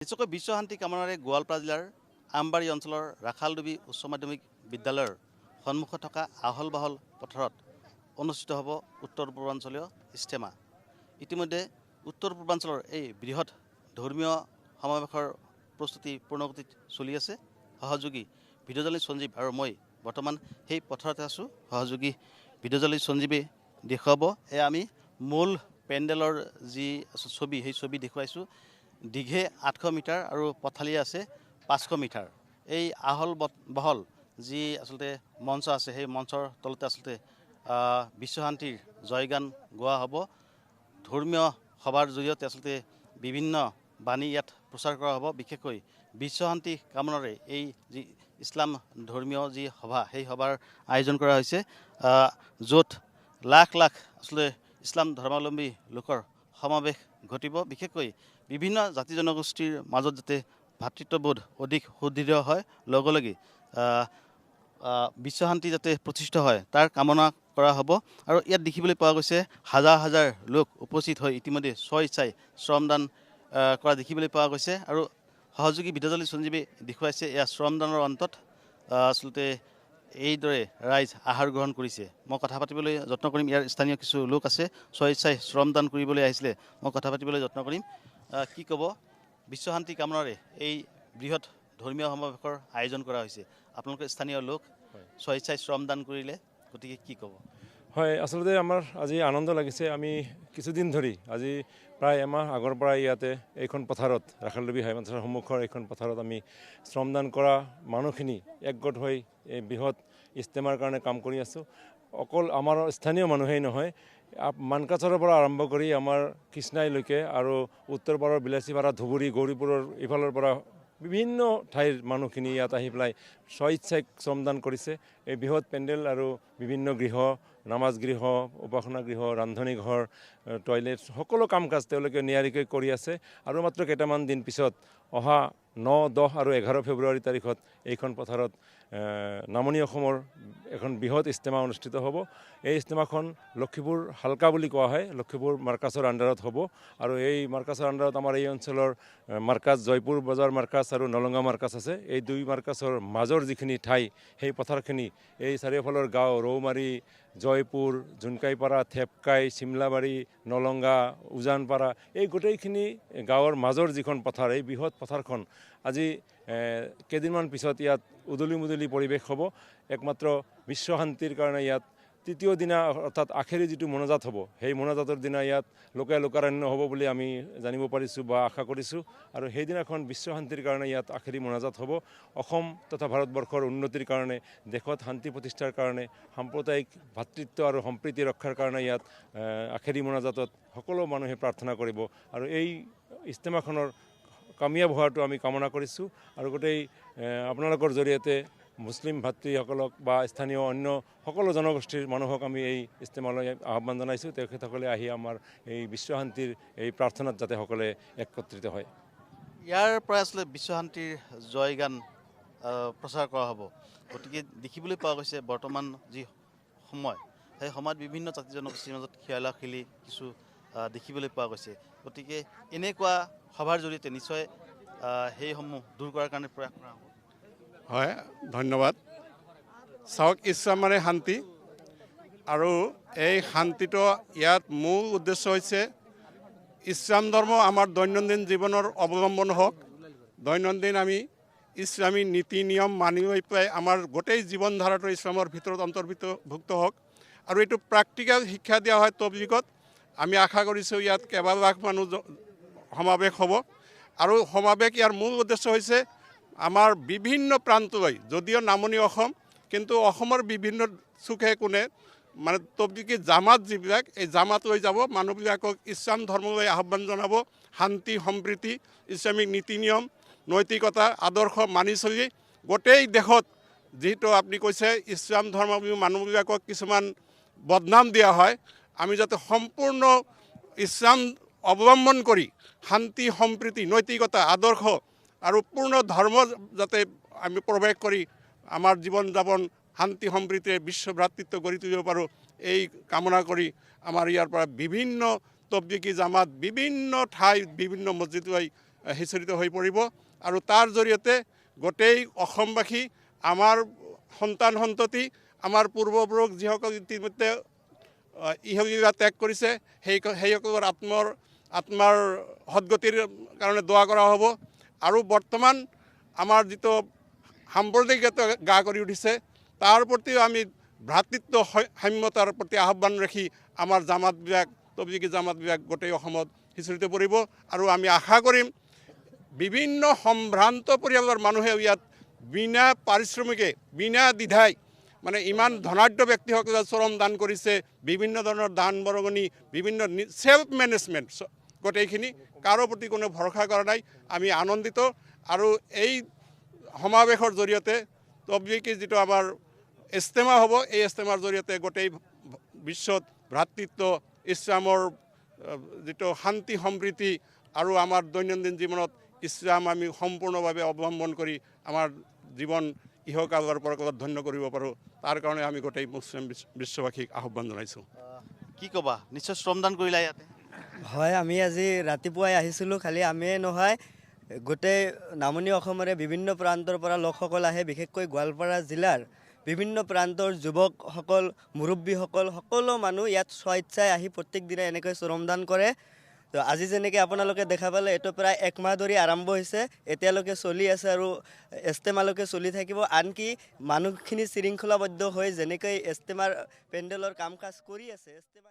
নিশ্চয়কৈ বিশ্ব শান্তি কামনাৰে গোৱালপাৰা জিলাৰ আমবাৰী অঞ্চলৰ ৰাখালডুবি উচ্চ মাধ্যমিক বিদ্যালয়ৰ সন্মুখত থকা আহল বাহল পথাৰত অনুষ্ঠিত হ'ব উত্তৰ পূৰ্বাঞ্চলীয় ইজতেমা। ইতিমধ্যে উত্তৰ পূৰ্বাঞ্চলৰ এই বৃহৎ ধৰ্মীয় সমাৱেশৰ প্ৰস্তুতি পূৰ্ণগতিত চলি আছে। সহযোগী ভিডিঅ' জাৰ্নেলিষ্ট সঞ্জীৱ আৰু মই বৰ্তমান সেই পথাৰতে আছোঁ। সহযোগী ভিডিঅ' জাৰ্নেলিষ্ট সঞ্জীৱে দেখুৱাব। এয়া আমি মূল পেণ্ডেলৰ যি ছবি সেই ছবি দেখুৱাইছোঁ। দীঘে 800 মিটাৰ আৰু পথালি আছে 500 মিটাৰ। এই আহল বহল যি আচলতে মঞ্চ আছে সেই মঞ্চৰ তলতে আচলতে বিশ্ব শান্তিৰ জয়গান গোৱা হ'ব। ধৰ্মীয় সভাৰ জৰিয়তে আচলতে বিভিন্ন বাণী ইয়াত প্ৰচাৰ কৰা হ'ব। বিশেষকৈ বিশ্ব শান্তি কামনাৰে এই যি ইছলাম ধৰ্মীয় যি সভা সেই সভাৰ আয়োজন কৰা হৈছে, য'ত লাখ লাখ আচলতে ইছলাম ধৰ্মাৱলম্বী লোকৰ সমাৱেশ ঘটিব। বিশেষকৈ বিভিন্ন জাতি জনগোষ্ঠীৰ মাজত যাতে ভাতৃত্ববোধ অধিক সুদৃঢ় হয়, লগে লগে বিশ্ব শান্তি যাতে প্ৰতিষ্ঠা হয় তাৰ কামনা কৰা হ'ব। আৰু ইয়াত দেখিবলৈ পোৱা গৈছে হাজাৰ হাজাৰ লোক উপস্থিত হৈ ইতিমধ্যে স্বইচ্ছাই শ্ৰমদান কৰা দেখিবলৈ পোৱা গৈছে। আৰু সহযোগী ভিডিঅ' জাৰ্নেলিষ্ট সঞ্জীৱে দেখুৱাইছে এয়া শ্ৰমদানৰ অন্তত আচলতে এইদৰে ৰাইজ আহাৰ গ্ৰহণ কৰিছে। মই কথা পাতিবলৈ যত্ন কৰিম। ইয়াৰ স্থানীয় কিছু লোক আছে, স্বইচ্ছাই শ্ৰমদান কৰিবলৈ আহিছিলে। মই কথা পাতিবলৈ যত্ন কৰিম। কি ক'ব, বিশ্ব শান্তি কামনাৰে এই বৃহৎ ধৰ্মীয় সমাৱেশৰ আয়োজন কৰা হৈছে, আপোনালোকে স্থানীয় লোক স্বইচ্ছাই শ্ৰমদান কৰিলে, গতিকে কি ক'ব? হয়, আচলতে আমাৰ আজি আনন্দ লাগিছে। আমি কিছুদিন ধৰি আজি প্ৰায় এমাহ আগৰ পৰা ইয়াতে এইখন পথাৰত ৰাখালডুবি হাইমাদ্ৰাছাৰ সন্মুখৰ এইখন পথাৰত আমি শ্ৰমদান কৰা মানুহখিনি একগোট হৈ এই বৃহৎ ইজতেমাৰ কাৰণে কাম কৰি আছোঁ। অকল আমাৰ স্থানীয় মানুহেই নহয়, মানকাচৰৰ পৰা আৰম্ভ কৰি আমাৰ কৃষ্ণাইলৈকে আৰু উত্তৰ পাৰৰ বিলাচীপাৰা, ধুবুৰী, গৌৰীপুৰৰ ইফালৰ পৰা বিভিন্ন ঠাইৰ মানুহখিনি ইয়াত আহি পেলাই স্বইচ্ছাই শ্ৰমদান কৰিছে। এই বৃহৎ পেণ্ডেল আৰু বিভিন্ন গৃহ, নামাজ গৃহ, উপাসনা গৃহ, ৰান্ধনী ঘৰ, টয়লেট সকলো কাম কাজ তেওঁলোকে নিয়াৰিকৈ কৰি আছে। আৰু মাত্ৰ কেইটামান দিন পিছত অহা 9, 10 আৰু 11 ফেব্ৰুৱাৰী তাৰিখত এইখন পথাৰত নামনি অসমৰ এখন বৃহৎ ইজতেমা অনুষ্ঠিত হ'ব। এই ইজতেমাখন লক্ষীপুৰ হালকা বুলি কোৱা হয়, লক্ষীপুৰ মাৰ্কাছৰ আণ্ডাৰত হ'ব। আৰু এই মাৰ্কাছৰ আণ্ডাৰত আমাৰ এই অঞ্চলৰ মাৰ্কাছ জয়পুৰ বজাৰ মাৰ্কাছ আৰু নলঙা মাৰ্কাছ আছে। এই দুই মাৰ্কাছৰ মাজৰ যিখিনি ঠাই সেই পথাৰখিনি এই চাৰিওফালৰ গাঁও ৰৌমাৰী, জয়পুৰ, জোনকাইপাৰা, থেপকাই, চিমলাবাৰী, নলংগা, উজানপাৰা, এই গোটেইখিনি গাঁৱৰ মাজৰ যিখন পথাৰ, এই বৃহৎ পথাৰখন আজি কেইদিনমান পিছত ইয়াত উদলি মুদলি পৰিৱেশ হ'ব। একমাত্ৰ বিশ্ব শান্তিৰ কাৰণে ইয়াত তৃতীয় দিনা অৰ্থাৎ আখেৰী যিটো মনাজাত হ'ব, সেই মনাজাতৰ দিনা ইয়াত লোকাৰণ্য হ'ব বুলি আমি জানিব পাৰিছোঁ বা আশা কৰিছোঁ। আৰু সেইদিনাখন বিশ্ব শান্তিৰ কাৰণে ইয়াত আখেৰী মনাজাত হ'ব। অসম তথা ভাৰতবৰ্ষৰ উন্নতিৰ কাৰণে, দেশত শান্তি প্ৰতিষ্ঠাৰ কাৰণে, সাম্প্ৰদায়িক ভাতৃত্ব আৰু সম্প্ৰীতি ৰক্ষাৰ কাৰণে ইয়াত আখেৰী মনাজাতত সকলো মানুহে প্ৰাৰ্থনা কৰিব। আৰু এই ইজতেমাখনৰ কামিয়াব হোৱাটো আমি কামনা কৰিছোঁ। আৰু গোটেই আপোনালোকৰ জৰিয়তে মুছলিম ভাতৃসকলক বা স্থানীয় অন্য সকলো জনগোষ্ঠীৰ মানুহক আমি এই ইজতেমালৈ আহ্বান জনাইছোঁ। তেখেতসকলে আহি আমাৰ এই বিশ্ব শান্তিৰ এই প্ৰাৰ্থনাত যাতে সকলোৱে একত্ৰিত হয়। ইয়াৰ পৰা আচলতে বিশ্ব শান্তিৰ জয়গান প্ৰচাৰ কৰা হ'ব। গতিকে দেখিবলৈ পোৱা গৈছে বৰ্তমান যি সময়, সেই সময়ত বিভিন্ন জাতি জনগোষ্ঠীৰ মাজত খেলা-খেলি কিছু দেখিবলৈ পোৱা গৈছে। গতিকে এনেকুৱা সভাৰ জৰিয়তে নিশ্চয় সেইসমূহ দূৰ কৰাৰ কাৰণে প্ৰয়াস কৰা হ'ব। হয়, ধন্যবাদ। চাওক, ইছলাম মানে শান্তি, আৰু এই শান্তিটো ইয়াত মূল উদ্দেশ্য হৈছে ইছলাম ধৰ্ম আমাৰ দৈনন্দিন জীৱনৰ অৱলম্বন হওক। দৈনন্দিন আমি ইছলামী নীতি নিয়ম মানি লৈ পেলাই আমাৰ গোটেই জীৱন ধাৰাটো ইছলামৰ ভিতৰত অন্তৰ্ভুক্ত হওক। আৰু এইটো প্ৰেক্টিকেল শিক্ষা দিয়া হয় তবলিগত। আমি আশা কৰিছোঁ ইয়াত কেইবা লাখ মানুহ সমাৱেশ হ'ব। আৰু সমাৱেশ ইয়াৰ মূল উদ্দেশ্য হৈছে আমাৰ বিভিন্ন প্ৰান্তলৈ, যদিও নামনি অসম, কিন্তু অসমৰ বিভিন্ন চুকে কোণে মানে তবলিগী জামাত যিবিলাক, এই জামাত লৈ যাব, মানুহবিলাকক ইছলাম ধৰ্মলৈ আহ্বান জনাব। শান্তি সম্প্ৰীতি, ইছলামিক নীতি নিয়ম, নৈতিকতা, আদৰ্শ মানি চলি গোটেই দেশত, যিহেতু আপুনি কৈছে ইছলাম ধৰ্ম মানুহবিলাকক কিছুমান বদনাম দিয়া হয়, আমি যাতে সম্পূৰ্ণ ইছলাম অৱলম্বন কৰি শান্তি সম্প্ৰীতি, নৈতিকতা, আদৰ্শ আৰু পূৰ্ণ ধৰ্ম যাতে আমি প্ৰৱেশ কৰি আমাৰ জীৱন যাপন শান্তি সম্প্ৰীতিৰে বিশ্ব ভ্ৰাতৃত্ব গঢ়ি তুলিব পাৰোঁ, এই কামনা কৰি আমাৰ ইয়াৰ পৰা বিভিন্ন তবলিগী জামাত বিভিন্ন ঠাই বিভিন্ন মছজিদ লৈ সিঁচৰিত হৈ পৰিব আৰু তাৰ জৰিয়তে গোটেই অসমবাসী আমাৰ সন্তান সন্ততি আমাৰ পূৰ্বপুৰুষ যিসকল ইতিমধ্যে ইহলীলা ত্যাগ কৰিছে সেইসকলৰ আত্মাৰ সদ্গতিৰ কাৰণে দোৱা কৰা হ'ব আৰু বৰ্তমান আমাৰ যিটো সাম্প্ৰদায়িকতা গা কৰি উঠিছে তাৰ প্ৰতিও আমি ভ্ৰাতৃত্ব সাম্যতাৰ প্ৰতি আহ্বান ৰাখি আমাৰ জামাত বিভাগ তবলিগী জামাত বিভাগ গোটেই অসমত সিঁচৰিত পৰিব আৰু আমি আশা কৰিম বিভিন্ন সম্ভ্ৰান্ত পৰিয়ালৰ মানুহে ইয়াত বিনা পাৰিশ্ৰমিকে বিনা দ্বিধাই মানে ইমান ধনাঢ্য ব্যক্তিসকলে চৰম দান কৰিছে বিভিন্ন ধৰণৰ দান বৰঙণি বিভিন্ন সেল্ফ মেনেজমেণ্ট গোটেইখিনি কাৰো প্ৰতি কোনো ভৰসা কৰা নাই আমি আনন্দিত আৰু এই সমাৱেশৰ জৰিয়তে তবলিগী যিটো আমাৰ ইস্তেমা হ'ব এই ইস্তেমাৰ জৰিয়তে গোটেই বিশ্বত ভ্ৰাতৃত্ব ইছলামৰ যিটো শান্তি সম্প্ৰীতি আৰু আমাৰ দৈনন্দিন জীৱনত ইছলাম আমি সম্পূৰ্ণভাৱে অৱলম্বন কৰি আমাৰ জীৱন ইহকালৰ পৰকালত ধন্য কৰিব পাৰোঁ তাৰ কাৰণে আমি গোটেই মুছলিম বিশ্ববাসীক আহ্বান জনাইছোঁ। কি ক'বা নিশ্চয় শ্ৰমদান কৰিলা ইয়াতে? হয়, আমি আজি ৰাতিপুৱাই আহিছিলোঁ। খালি আমিয়ে নহয়, গোটেই নামনি অসমৰে বিভিন্ন প্ৰান্তৰ পৰা লোকসকল আহে। বিশেষকৈ গোৱালপাৰা জিলাৰ বিভিন্ন প্ৰান্তৰ যুৱকসকল মুৰব্বীসকল সকলো মানুহ ইয়াত স্বেচ্ছাই আহি প্ৰত্যেক দিনে এনেকৈ শ্ৰমদান কৰে। তো আজি যেনেকৈ আপোনালোকে দেখা পালে এইটো প্ৰায় 1 মাহ ধৰি আৰম্ভ হৈছে, এতিয়ালৈকে চলি আছে আৰু ইস্তেমালৈকে চলি থাকিব। আনকি মানুহখিনি শৃংখলাবদ্ধ হৈ যেনেকৈ ইস্তেমাৰ পেণ্ডেলৰ কাম কাজ কৰি আছে ইস্তেমা